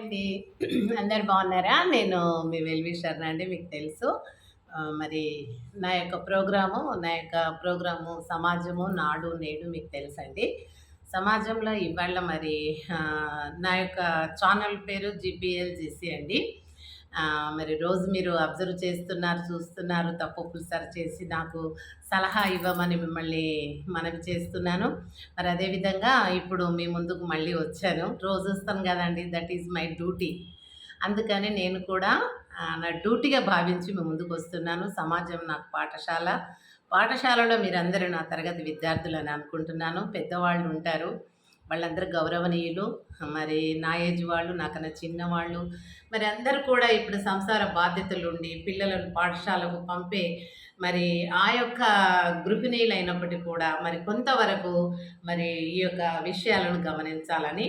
అండి. అందరు బాగున్నారా? నేను మీ వెల్వి శర్ణ అండి. మీకు తెలుసు. మరి నా యొక్క ప్రోగ్రాము సమాజము నాడు నేడు మీకు తెలుసండి. సమాజంలో ఇవాళ మరి నా యొక్క ఛానల్ పేరు జీపీఎల్జీసీ అండి. మరి రోజు మీరు అబ్జర్వ్ చేస్తున్నారు, చూస్తున్నారు, తప్పొప్పులు సరిచేసి నాకు సలహా ఇవ్వమని మిమ్మల్ని మనవి చేస్తున్నాను. మరి అదేవిధంగా ఇప్పుడు మీ ముందుకు మళ్ళీ వచ్చాను. రోజు వస్తాను కదండీ! That is my duty. అందుకని నేను కూడా నా డ్యూటీగా భావించి మీ ముందుకు వస్తున్నాను. సమాజం నాకు పాఠశాల. పాఠశాలలో మీరందరూ నా తరగతి విద్యార్థులని అనుకుంటున్నాను. పెద్దవాళ్ళు ఉంటారు. వాళ్ళందరూ గౌరవనీయులు. మరి నా ఏజ్ వాళ్ళు, నాకన్నా చిన్నవాళ్ళు, మరి అందరూ కూడా ఇప్పుడు సంసార బాధ్యతలుండి పిల్లలను పాఠశాలకు పంపే మరి ఆ యొక్క గృహిణీలైనప్పటికీ కూడా మరి కొంతవరకు మరి ఈ యొక్క విషయాలను గమనించాలని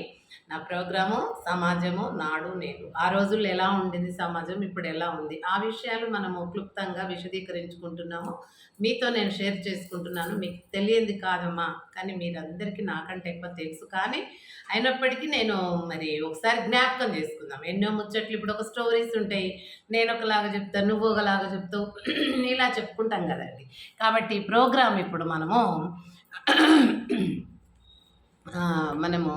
నా ప్రోగ్రాము సమాజము నాడు నేడు. ఆ రోజుల్లో ఎలా ఉండింది సమాజం, ఇప్పుడు ఎలా ఉంది, ఆ విషయాలు మనము క్లుప్తంగా విశదీకరించుకుంటున్నాము. మీతో నేను షేర్ చేసుకుంటున్నాను. మీకు తెలియంది కాదమ్మా, కానీ మీరందరికీ నాకంటే ఎక్కువ తెలుసు. కానీ అయినప్పటికీ నేను మరి ఒకసారి జ్ఞాపకం చేసుకుందాం. ఎన్నో ముచ్చట్లు ఇప్పుడు ఒక స్టోరీస్ ఉంటాయి. నేను ఒకలాగా చెప్తాను, నువ్వు ఒకలాగా చెప్తావు, ఇలా చెప్పుకుంటాం కదండి. కాబట్టి ఈ ప్రోగ్రాం ఇప్పుడు మనము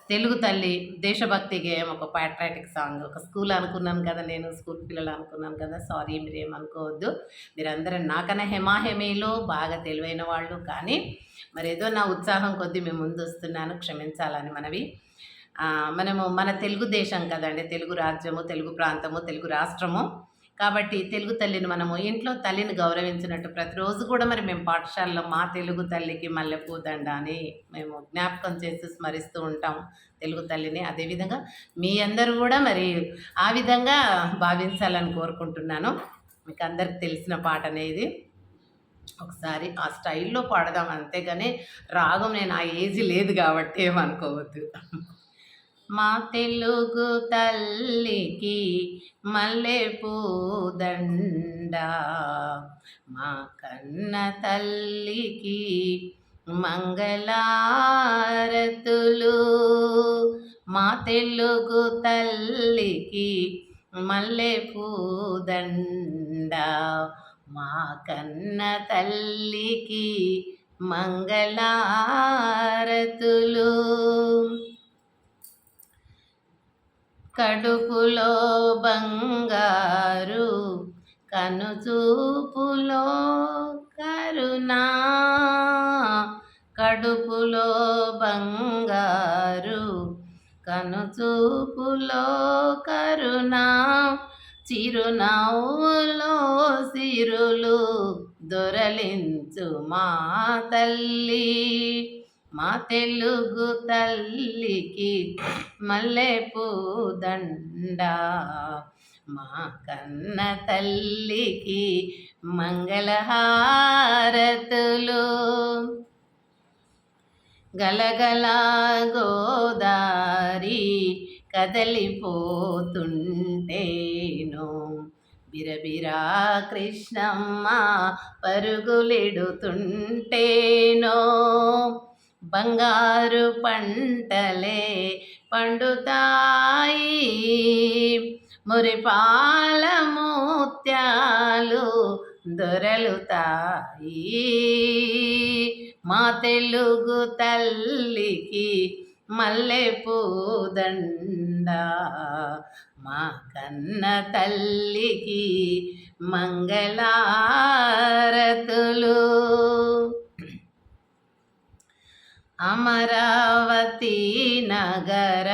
తెలుగు తల్లి దేశభక్తి గేయం, ఒక ప్యాట్రాటిక్ సాంగ్, ఒక స్కూల్ అనుకున్నాను కదా, నేను స్కూల్ పిల్లలు అనుకున్నాను కదా, సారీ మీరేమనుకోవద్దు. మీరందరూ నాకన్నా హెమాహెమీలో బాగా తెలివైన వాళ్ళు, కానీ మరి ఏదో నా ఉత్సాహం కొద్దీ మేము ముందు వస్తున్నాను, క్షమించాలని మనవి. మనము మన తెలుగు దేశం కదండి, తెలుగు రాజ్యము, తెలుగు ప్రాంతము, తెలుగు రాష్ట్రము. కాబట్టి తెలుగు తల్లిని మనము ఇంట్లో తల్లిని గౌరవించినట్టు ప్రతిరోజు కూడా మరి మేము పాఠశాలలో మా తెలుగు తల్లికి మల్లెపూదండ అని మేము జ్ఞాపకం చేసి స్మరిస్తూ ఉంటాం తెలుగు తల్లిని. అదేవిధంగా మీ అందరూ కూడా మరి ఆ విధంగా భావించాలని కోరుకుంటున్నాను. మీకు అందరికి తెలిసిన పాట అనేది ఒకసారి ఆ స్టైల్లో పాడదాం, అంతేగాని రాగం నేను ఆ ఏజ్ లేదు కాబట్టి ఏమనుకోవద్దు. మా తెలుగు తల్లికి మల్లెపూదండ, మా కన్న తల్లికి మంగళారతులు. మా తెలుగు తల్లికి మల్లెపూదండ, మా కన్న తల్లికి మంగళారతులు. కడుపులో బంగారు, కనుచూపులో కరుణ. కడుపులో బంగారు, కనుచూపులో కరుణ. చిరునవ్వులో సిరులు దొరలించు మా తల్లి. మా తెలుగు తల్లికి మల్లెపూదండ, మా కన్న తల్లికి మంగళహారతులు. గలగల గోదారి కదలిపోతుంటేను, బిరబిరా కృష్ణమ్మ పరుగులెడుతుంటేనో. బంగారు పంటలే పండుతాయి, మురిపాల ముత్యాలు దొరలుతాయి. మా తెలుగు తల్లికి మల్లెపూదండ, మా కన్న తల్లికి మంగళారతులు. అమరావతి నగర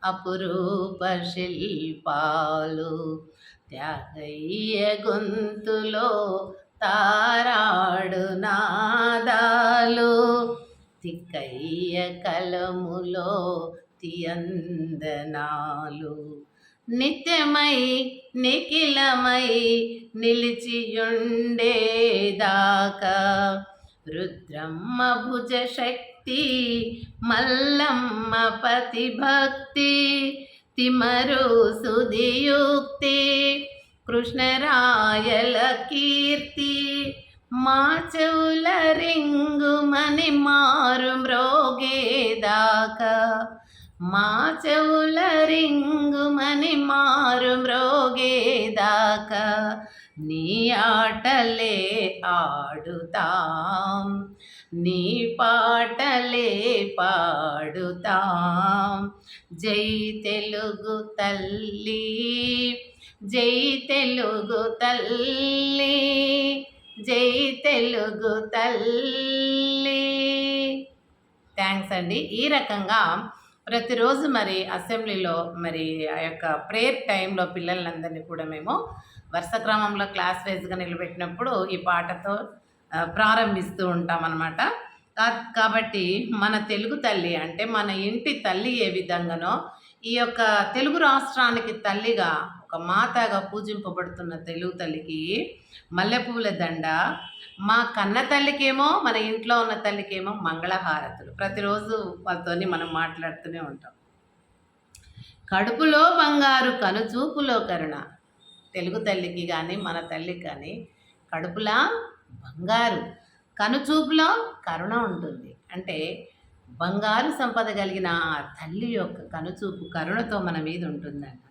అపురూప శిల్పాలు, త్యాగయ్య గొంతులో తారాడు నాదాలు, తిక్కయ్య కలములో తియందనాలు. నిత్యమై నిఖిలమై నిలిచియుండేదాకా రుద్రమ్మ భుజశక్తి, మల్లమ్మ పతి భక్తి, తిమరు సుధియుక్తి, కృష్ణరాయల కీర్తి. మా చెవుల రింగుమని మారు మ్రోగేదాకా, మా చెవుల రింగు మారు మ్రోగేదాకా నీ ఆటలే ఆడుతాం, నీ పాటలే పాడుతాం. జై తెలుగు తల్లి, జై తెలుగు తల్లి, జై తెలుగు తల్లి. థ్యాంక్స్ అండి. ఈ రకంగా ప్రతిరోజు మరి అసెంబ్లీలో మరి ఆ యొక్క ప్రేయర్ టైంలో పిల్లలందరినీ కూడా మేము వరుస క్రమంలో క్లాస్ వైజ్గా నిలబెట్టినప్పుడు ఈ పాటతో ప్రారంభిస్తూ ఉంటామన్నమాట. కాబట్టి మన తెలుగు తల్లి అంటే మన ఇంటి తల్లి ఏ విధంగానో ఈ యొక్క తెలుగు రాష్ట్రానికి తల్లిగా ఒక మాతగా పూజింపబడుతున్న తెలుగు తల్లికి మల్లెపూల దండ, మా కన్న తల్లికేమో మన ఇంట్లో ఉన్న తల్లికేమో మంగళహారతులు. ప్రతిరోజు వాళ్ళతోని మనం మాట్లాడుతూనే ఉంటాం. కడుపులో బంగారు కనుచూపులో కరుణ. తెలుగు తల్లికి కానీ మన తల్లికి కానీ కడుపులా బంగారు, కనుచూపులో కరుణ ఉంటుంది. అంటే బంగారు సంపద కలిగిన ఆ తల్లి యొక్క కనుచూపు కరుణతో మన మీద ఉంటుందంట.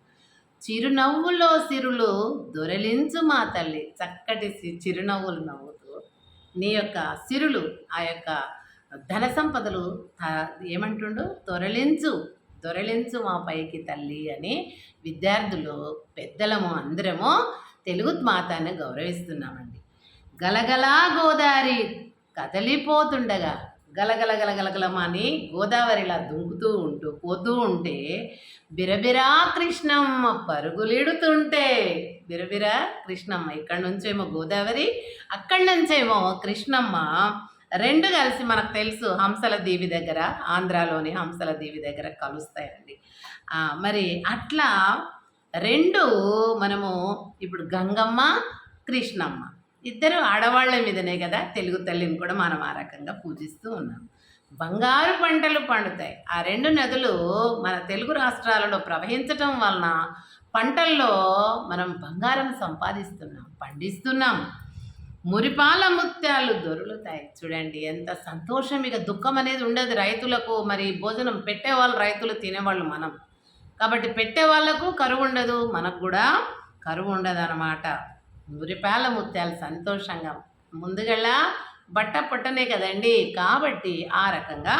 చిరునవ్వులో సిరులు దొరలించు మా తల్లి. చక్కటి చిరునవ్వులు నవ్వుతూ నీ యొక్క సిరులు, ఆ యొక్క ధన సంపదలు ఏమంటుండో దొరలించు మా పైకి తల్లి అని విద్యార్థులు పెద్దలము అందరము తెలుగు మాతను గౌరవిస్తున్నామండి. గలగలా గోదావరి కదలిపోతుండగా, గలగలగలగలగలమని గోదావరిలా దుంకుతూ పోతూ ఉంటే, బిరబిరా కృష్ణమ్మ పరుగులిడుతుంటే, బిరబిరా కృష్ణమ్మ, ఇక్కడి నుంచేమో గోదావరి, అక్కడి నుంచేమో కృష్ణమ్మ, రెండు కలిసి మనకు తెలుసు హంసల దీవి దగ్గర, ఆంధ్రాలోని హంసల దీవి దగ్గర కలుస్తాయండి. మరి అట్లా రెండు మనము ఇప్పుడు గంగమ్మ, కృష్ణమ్మ ఇద్దరు ఆడవాళ్ల మీదనే కదా తెలుగు తల్లిని కూడా మనం ఆ రకంగా పూజిస్తూ ఉన్నాం. బంగారు పంటలు పండుతాయి. ఆ రెండు నదులు మన తెలుగు రాష్ట్రాలలో ప్రవహించటం వలన పంటల్లో మనం బంగారం సంపాదిస్తున్నాం, పండిస్తున్నాం. మురిపాల ముత్యాలు దొరుకుతాయి. చూడండి ఎంత సంతోషం. ఇక దుఃఖం అనేది ఉండదు రైతులకు. మరి భోజనం పెట్టేవాళ్ళు రైతులు, తినేవాళ్ళు మనం. కాబట్టి పెట్టే వాళ్ళకు కరువు ఉండదు, మనకు కూడా కరువు ఉండదు అన్నమాట. మురిపాల ముత్యాలు సంతోషంగా ముందుగల్లా బట్ట పొట్టనే కదండి. కాబట్టి ఆ రకంగా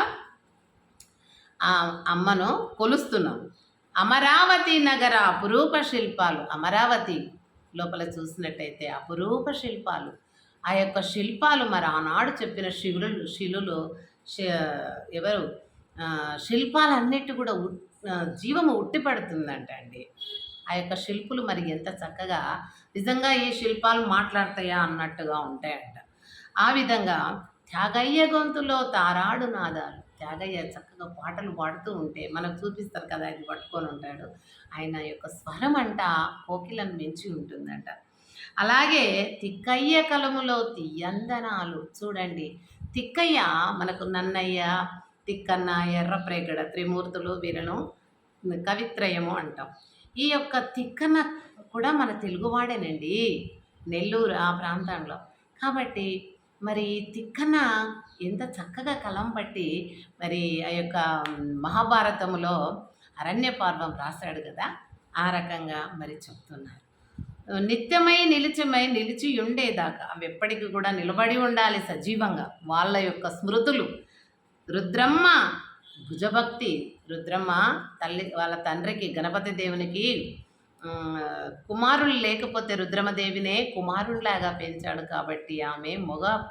ఆ అమ్మను కొలుస్తున్నాం. అమరావతి నగర అపురూప శిల్పాలు. అమరావతి లోపల చూసినట్టయితే అపురూప శిల్పాలు. ఆ యొక్క శిల్పాలు మరి ఆనాడు చెప్పిన శిలులు ఎవరు శిల్పాలన్నిటి కూడా జీవము ఉట్టిపడుతుందంట అండి. ఆ యొక్క శిల్పులు మరి ఎంత చక్కగా, నిజంగా ఈ శిల్పాలు మాట్లాడతాయా అన్నట్టుగా ఉంటాయంట. ఆ విధంగా త్యాగయ్య గొంతులో తారాడు నాదాలు. త్యాగయ్య చక్కగా పాటలు పాడుతూ ఉంటే మనకు చూపిస్తారు కదా, ఆయన పట్టుకొని ఉంటాడు. ఆయన యొక్క స్వరం అంట కోకిలను మించి ఉంటుందంట. అలాగే తిక్కయ్య కలములో తీయందనాలు. చూడండి, తిక్కయ్య మనకు నన్నయ్య, తిక్కన్న, ఎర్రప్రేగడ త్రిమూర్తులు, వీరను కవిత్రయము అంటాం. ఈ యొక్క తిక్కన కూడా మన తెలుగువాడేనండి, నెల్లూరు ఆ ప్రాంతంలో. కాబట్టి మరి తిక్కన ఎంత చక్కగా కలం పట్టి మరి ఆ యొక్క మహాభారతములో అరణ్య పర్వం రాశాడు కదా, ఆ రకంగా మరి చెప్తున్నారు. నిత్యమై నిలిచి ఉండేదాకా అవి ఎప్పటికీ కూడా నిలబడి ఉండాలి సజీవంగా. వాళ్ళ యొక్క స్మృతులు. రుద్రమ్మ భుజభక్తి. రుద్రమ్మ తల్లి వాళ్ళ తండ్రికి గణపతి దేవునికి కుమారులు లేకపోతే రుద్రమదేవినే కుమారునిలాగా పెంచాడు. కాబట్టి ఆమె మొగ